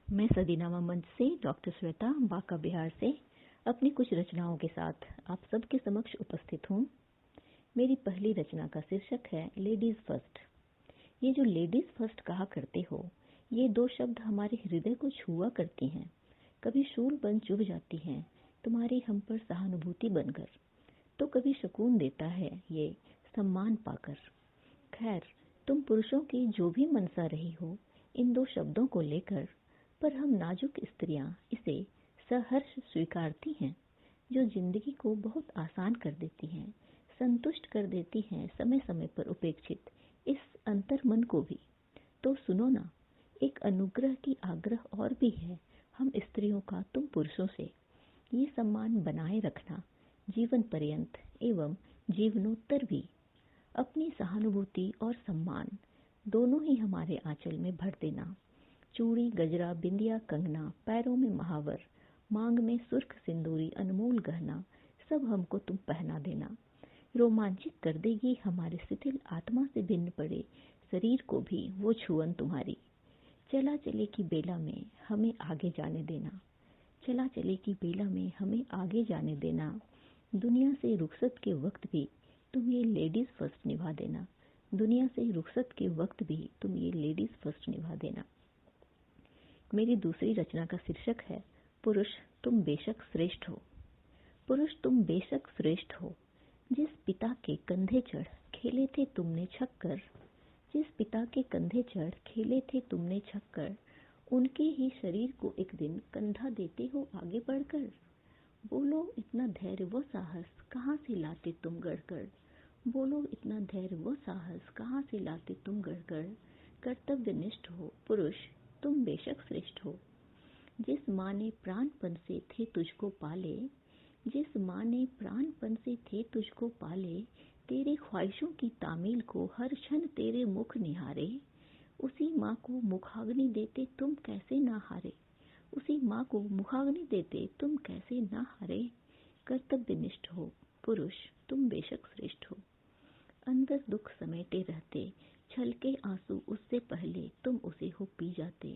मैं सदीनामा मंच से डॉक्टर श्वेता बांका बिहार से अपनी कुछ रचनाओं के साथ आप सबके समक्ष उपस्थित हूँ। मेरी पहली रचना का शीर्षक है लेडीज फर्स्ट। ये जो लेडीज फर्स्ट कहा करते हो, ये दो शब्द हमारे हृदय को छुआ करती हैं, कभी शूल बन चुभ जाती हैं तुम्हारी हम पर सहानुभूति बनकर, तो कभी सुकून देता है ये सम्मान पाकर। खैर, तुम पुरुषों की जो भी मनसा रही हो इन दो शब्दों को लेकर, पर हम नाजुक स्त्रियां इसे सहर्ष स्वीकारती हैं, जो जिंदगी को बहुत आसान कर देती हैं, संतुष्ट कर देती हैं समय समय पर उपेक्षित इस अंतर्मन को भी। तो सुनो ना, एक अनुग्रह की आग्रह और भी है हम स्त्रियों का तुम पुरुषों से, ये सम्मान बनाए रखना जीवन पर्यंत एवं जीवनोत्तर भी। अपनी सहानुभूति और सम्मान दोनों ही हमारे आंचल में भर देना। चूड़ी, गजरा, बिंदिया, कंगना, पैरों में महावर, मांग में सुर्ख सिंदूरी, अनमोल गहना, सब हमको तुम पहना देना। रोमांचित कर देगी हमारे शिथिल आत्मा से भिन्न पड़े शरीर को भी वो छुअन तुम्हारी। चला चले की बेला में हमें आगे जाने देना, चला चले की बेला में हमें आगे जाने देना। दुनिया से रुखसत के वक्त भी तुम ये लेडीज फर्स्ट निभा देना, दुनिया से रुखसत के वक्त भी तुम ये लेडीज फर्स्ट निभा देना। मेरी दूसरी रचना का शीर्षक है पुरुष तुम बेशक श्रेष्ठ हो। पुरुष तुम बेशक श्रेष्ठ हो, जिस पिता के कंधे चढ़ खेले थे तुमने छक्कर, जिस पिता के कंधे चढ़ खेले थे तुमने छक्कर, उनके ही शरीर को एक दिन कंधा देते हो आगे बढ़कर। बोलो इतना धैर्य व साहस कहाँ से लाते तुम गढ़कर, बोलो इतना धैर्य व साहस कहाँ से लाते तुम गढ़कर। कर्तव्यनिष्ठ हो पुरुष तुम बेशक श्रेष्ठ हो, जिस माँ ने प्राणपन से थे तुझको पाले, जिस माँ ने प्राणपन से थे तुझको पाले, तेरे ख्वाहिशों की तामील को हर क्षण तेरे मुख निहारे, उसी माँ को मुखाग्नि देते तुम कैसे ना हारे, उसी माँ को मुखाग्नि देते तुम कैसे ना हारे। कर्तव्यनिष्ठ हो पुरुष तुम बेशक श्रेष्ठ हो, अंदर दुख समेटे रहते छलके आंसू उससे पहले तुम उसे हो पी जाते,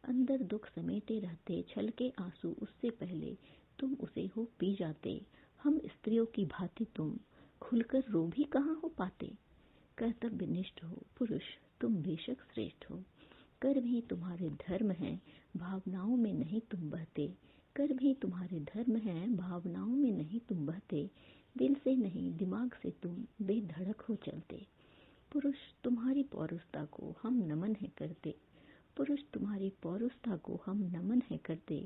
अंदर दुख समेटे रहते छलके आंसू उससे पहले तुम उसे हो पी जाते। हम स्त्रियों की भांति तुम खुलकर रो भी कहाँ हो पाते। कर्तव्यनिष्ठ हो पुरुष तुम बेशक श्रेष्ठ हो, कर भी तुम्हारे धर्म है भावनाओं में नहीं तुम बहते, कर भी तुम्हारे धर्म है भावनाओं में नहीं तुम बहते, दिल से नहीं दिमाग से तुम बेधड़क हो चलते। पुरुष तुम्हारी पौरुषता को हम नमन है करते, पुरुष तुम्हारी पौरुषता को हम नमन है करते।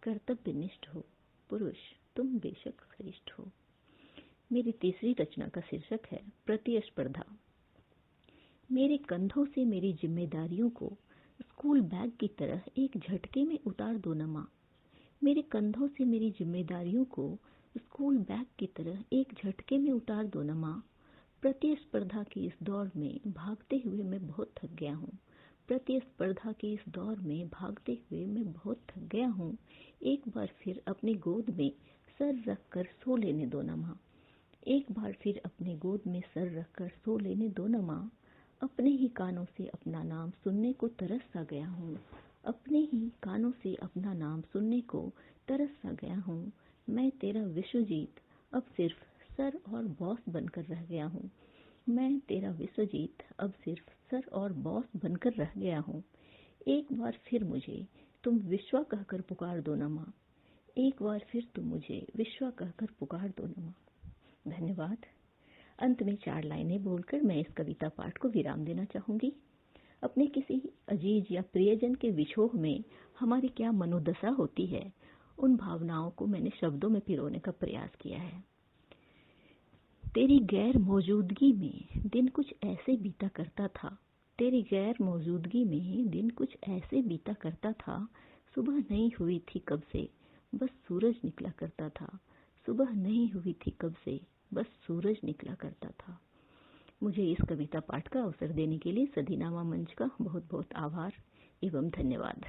कर्तव्यनिष्ठ हो पुरुष तुम बेशक श्रेष्ठ हो। मेरी तीसरी रचना का शीर्षक है प्रतिस्पर्धा। मेरे कंधों से मेरी जिम्मेदारियों को स्कूल बैग की तरह एक झटके में उतार दो न माँ, मेरे कंधों से मेरी जिम्मेदारियों को स्कूल बैग की तरह एक झटके में उतार दो न माँ। प्रतिस्पर्धा की इस दौड़ में भागते हुए मैं बहुत थक गया हूँ, प्रतिस्पर्धा के इस दौर में भागते हुए मैं बहुत थक गया हूँ। एक बार फिर अपनी गोद में सर रख कर सो लेने दो न माँ, एक बार फिर अपने गोद में सर रख कर सो लेने दो न माँ। अपने ही कानों से अपना नाम सुनने को तरस सा गया हूँ, अपने ही कानों से अपना नाम सुनने को तरस सा गया हूँ। मैं तेरा विश्वजीत अब सिर्फ सर और बॉस बनकर रह गया हूँ, मैं तेरा विश्वजीत अब सिर्फ सर और बॉस बनकर रह गया हूँ। एक बार फिर मुझे तुम विश्वा कहकर पुकार दो न माँ, एक बार फिर तुम मुझे विश्वा कहकर पुकार दो न माँ। धन्यवाद। अंत में 4 लाइनें बोलकर मैं इस कविता पाठ को विराम देना चाहूंगी। अपने किसी अजीज या प्रियजन के विछोह में हमारी क्या मनोदशा होती है, उन भावनाओं को मैंने शब्दों में पिरोने का प्रयास किया है। तेरी गैर मौजूदगी में दिन कुछ ऐसे बीता करता था, तेरी गैर मौजूदगी में दिन कुछ ऐसे बीता करता था, सुबह नहीं हुई थी कब से बस सूरज निकला करता था, सुबह नहीं हुई थी कब से बस सूरज निकला करता था। मुझे इस कविता पाठ का अवसर देने के लिए सदीनामा मंच का बहुत बहुत आभार एवं धन्यवाद।